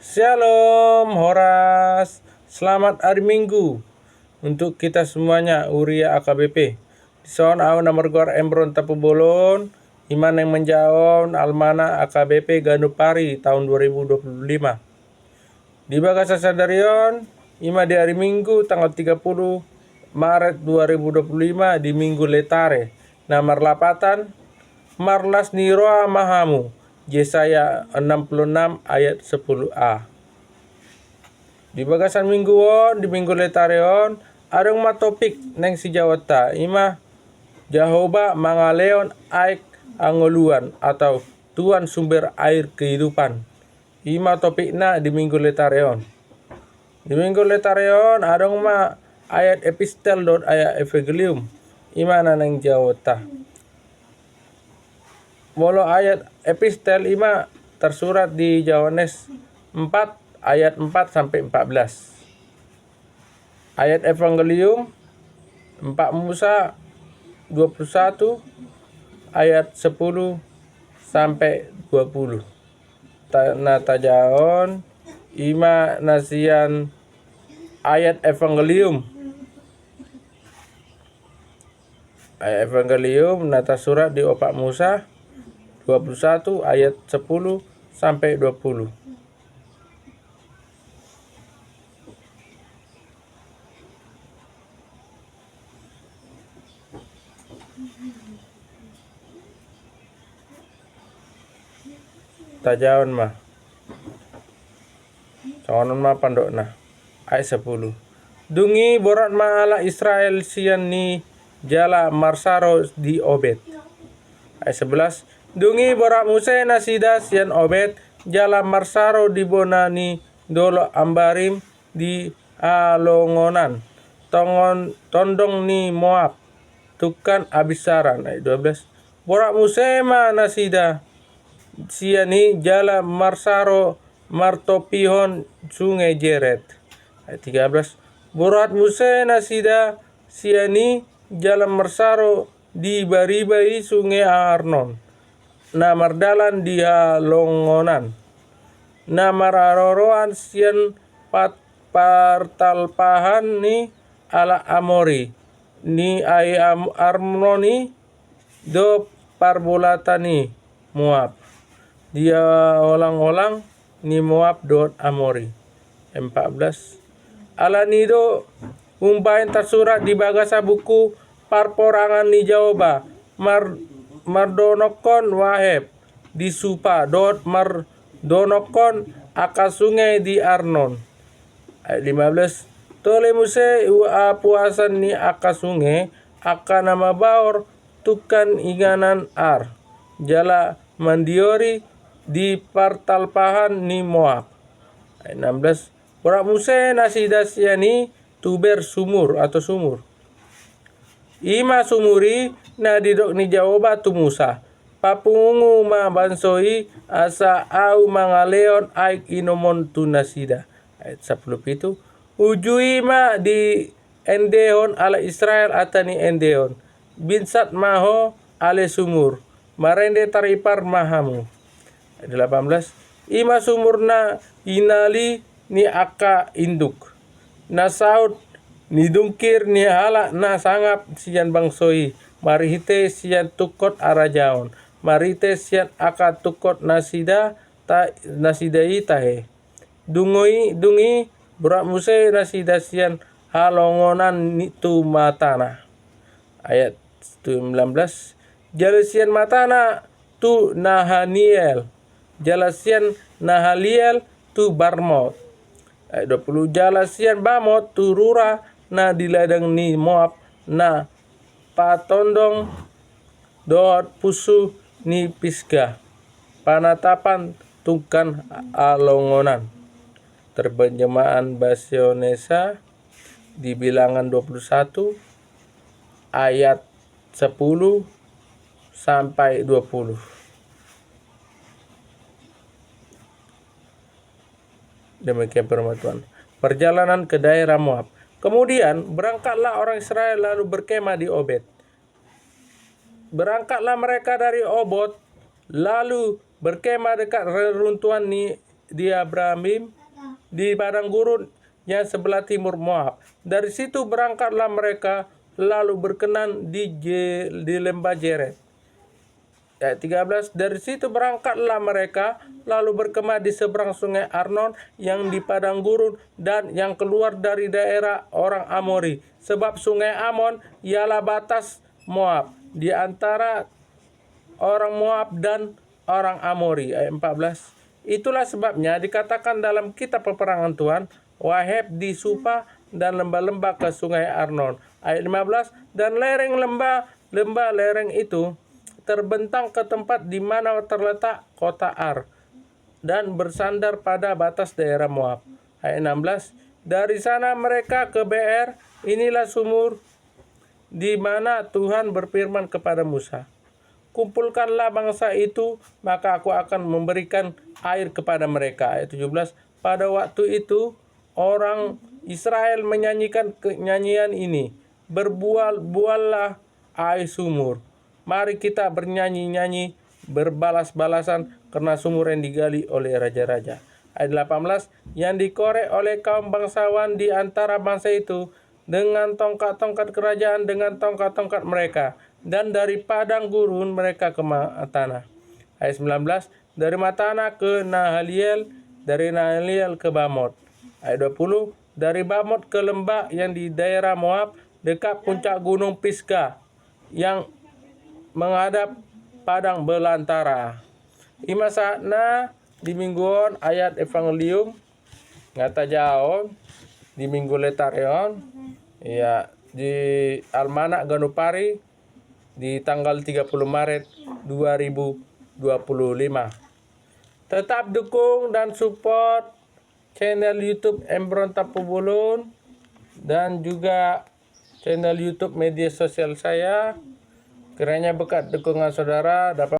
Shalom, Horas. Selamat hari Minggu untuk kita semuanya. Uria AKBP. Son au nomor gor embron tapu bolon. Iman yang menjawab Almana AKBP Ganupari tahun 2025. Di Bagasa Sadarion, ima di hari Minggu tanggal 30 Maret 2025 di Minggu Letare. Namar lapatan Marlas Niroa Mahamu. Yesaya 66 ayat 10a. Di bagasan mingguon, di minggu letareon, adong topik neng si Jawata. Ima Jehovah mangaleon aik angoluan atau Tuhan sumber air kehidupan. Ima topikna di minggu letareon. Di minggu letareon adong ayat epistel dot ayat evangelium. Ima neng Jawata. Molo ayat epistel ima tersurat di Yohanes 4 ayat 4 sampai 14. Ayat evangelium 4 Musa 21 ayat 10 sampai 20. Natajaon ima nasian ayat evangelium. Ayat evangelium nata surat di opak Musa 21 ayat 10 sampai 20. Tajawan mah. Sawanon mah pandokna. Ayat 10. Dungi borat ma ala Israel sian ni jala marsaro di Obed. Ayat 11. Dungi borak Musa nasida sian Obed jala marsaro di bonani dolo ambarim di alongonan tondong ni Moab tukan abisaran. Ayat 12. Borak Musa nasida siani jala marsaro martopihon sungai Jeret. Ayat 13. Borat Musa nasida siani jala marsaro di baribai sungai Arnon. Namar dalan dia longonan. Namar aroroan sian partalpahan ni ala Amori. Ni ai Arnoni do parbolatani Moab. Dia olang-olang ni Moab dot Amori. 14. Ala nido umpain tersurat di bagasa buku parporangan ni Jaoba mardonokon waheb di Supa dot mardonokon aka sungai di Arnon. Ayat 15. Tole Muse puasan ni aka sungai aka nama baor tukan inganan ar jala mandiori di partalpahan ni Moab. Ayat 16. Borak Muse nasidasiani tuber sumur atau sumur. Ima sumuri na didok ni Jaoba tu Musa. Papungu ma bansoi asa au mangaleon aik inomon tu nasida. Ayat 10 itu. Ujui ma di endehon ala Israel atani endehon. Binsat maho ale sumur. Marende taripar mahamu. Ayat 18. Ima sumurna inali ni aka induk. Nasaut ni dungkir ni hala na sangap sian bangsoi. Marihite sian tukot arajaon. Marite sian aka tukot nasidai tahe. Dungi berak Muse nasida sian halongonan nitu matana. Ayat 19. Jala sian matana tu Nahaniel. Jala sian Nahaliel tu Barmot. Ayat 20. Jala sian Bamot tu Rura na di ladang ni Moab na patondong dot pusu ni Pisgah panatapan tukan alongonan. Terjemahan bahasa Indonesia di bilangan 21 ayat 10 sampai 20. Demikian firman Tuhan. Perjalanan ke daerah Moab. Kemudian berangkatlah orang Israel lalu berkemah di Obed. Berangkatlah mereka dari Obot lalu berkemah dekat reruntuhan ni di Abraham di padang gurun yang sebelah timur Moab. Dari situ berangkatlah mereka lalu berkenan di lembah Jered. Ayat 13, dari situ berangkatlah mereka lalu berkemah di seberang sungai Arnon yang di padang gurun dan yang keluar dari daerah orang Amori, sebab sungai Amon ialah batas Moab di antara orang Moab dan orang Amori. Ayat 14, itulah sebabnya dikatakan dalam kitab peperangan Tuhan, Waheb di Supa dan lembah-lembah ke sungai Arnon. Ayat 15, dan lereng lembah lereng itu terbentang ke tempat di mana terletak kota Ar dan bersandar pada batas daerah Moab. Ayat 16, dari sana mereka ke Beer, inilah sumur di mana Tuhan berfirman kepada Musa, kumpulkanlah bangsa itu, maka aku akan memberikan air kepada mereka. Ayat 17, pada waktu itu orang Israel menyanyikan nyanyian ini, berbual-buallah air sumur. Mari kita bernyanyi-nyanyi, berbalas-balasan karena sumur yang digali oleh raja-raja. Ayat 18, yang dikorek oleh kaum bangsawan di antara bangsa itu dengan tongkat-tongkat kerajaan, dengan tongkat-tongkat mereka, dan dari padang gurun mereka ke Matana. Ayat 19, dari Matana ke Nahaliel, dari Nahaliel ke Bamot. Ayat 20, dari Bamot ke lembah yang di daerah Moab dekat puncak gunung Pisgah yang menghadap padang belantara. Ima saatna di mingguon ayat evangelium ngata jaon di minggu letareon ya di Almanak Ganupari di tanggal 30 Maret 2025. Tetap dukung dan support channel YouTube Embron Tapubulun dan juga channel YouTube media sosial saya. Kiranya berkat dukungan saudara dapat